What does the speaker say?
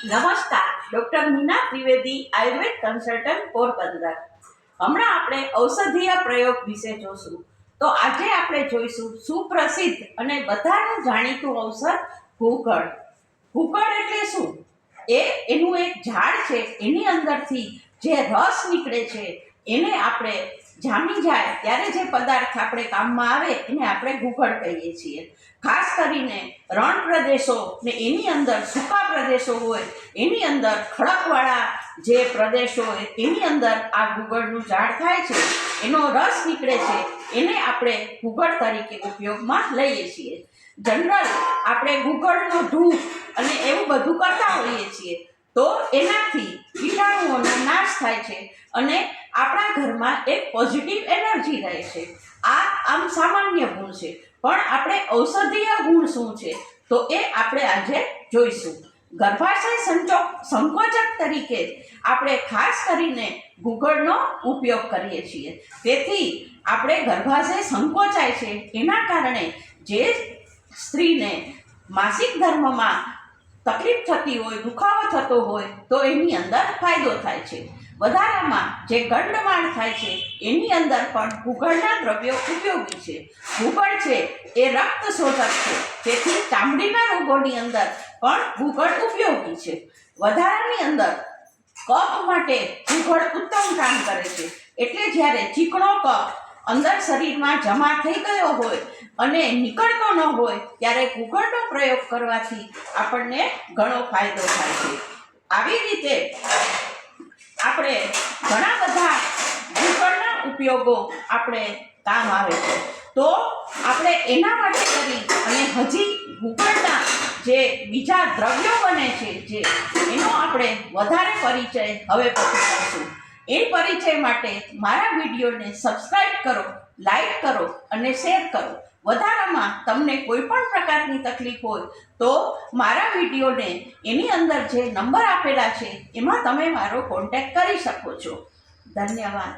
નમસ્કાર, doctor Meena Trivedi, Ayurveda consultant, Porbandar. હમણાં આપણે ઔષધીય પ્રયોગ વિશે જોશું. તો આજે આપણે જોઈશું સુપ્રસિદ્ધ અને બધાનું જાણીતું ઔષધ ઘૂઘડ. ઘૂઘડ એટલે શું? એનું એક ઝાડ છે, એની અંદરથી જે રસ નીકળે છે એને આપણે જામી જાય ત્યારે જે પદાર્થ આપણે કામમાં આવે એને આપણે ઘૂઘડ કહીએ છીએ. ખાસ કરીને રણ પ્રદેશો ને એની અંદર સૂકા પ્રદેશો હોય, એની અંદર ખડકવાળા જે પ્રદેશો હોય એની અંદર આ ઘૂઘડનું ઝાડ થાય છે, એનો રસ નીકળે છે, એને આપણે ઘૂઘડ તરીકે ઉપયોગમાં લઈએ છીએ. જનરલ આપણે ઘૂઘડનો ધૂપ અને એવું બધું કરતા હોઈએ છીએ તો એનાથી કીટાણુઓનો નાશ થાય છે અને આપણા ઘરમાં એક પોઝિટિવ એનર્જી રહે છે. આ આમ સામાન્ય ગુણ છે, પણ આપણે ઔષધીય ગુણ શું છે તો એ આપણે આજે જોઈશું. ગર્ભાશય સંકોચક તરીકે આપણે ખાસ કરીને ઘૂઘડનો ઉપયોગ કરીએ છીએ. તેથી આપણે ગર્ભાશય સંકોચાય છે એના કારણે જે સ્ત્રીને માસિક ધર્મમાં તકલીફ થતી હોય, દુખાવો થતો હોય તો એની અંદર ફાયદો થાય છે. વધારામાં જે ગંડમાળ થાય છે એની અંદર પણ ઘૂઘડના દ્રવ્યો ઉપયોગી છે. ઘૂઘડ છે એ રક્ત શોધક છે, તેથી ચામડીના રોગોની અંદર પણ ઘૂઘડ ઉપયોગી છે. વધારાની અંદર કફ માટે ઘૂઘડ ઉત્તમ કામ કરે છે. એટલે જ્યારે ચીકણો કફ અંદર શરીરમાં જમા થઈ ગયો હોય અને નીકળતો ન હોય ત્યારે ઘૂઘડનો પ્રયોગ કરવાથી આપણને ઘણો ફાયદો થાય છે. આવી રીતે આપણે ઘણા બધા ઘૂઘડના ઉપયોગો આપણે કામ આવે છે. તો આપણે એના માટે કરી અને હજી ઘૂઘડના જે બીજા દ્રવ્યો બને છે જે એનો આપણે વધારે પરિચય હવે પછી કરશું. એ પરિચય માટે મારા વિડીયોને સબસ્ક્રાઈબ કરો, લાઈક કરો અને શેર કરો. વધારામાં તમને કોઈ પણ પ્રકારની તકલીફ હોય તો મારા વિડીયોને એની અંદર જે નંબર આપેલા છે એમાં તમે મારો કોન્ટેક્ટ કરી શકો છો. ધન્યવાદ.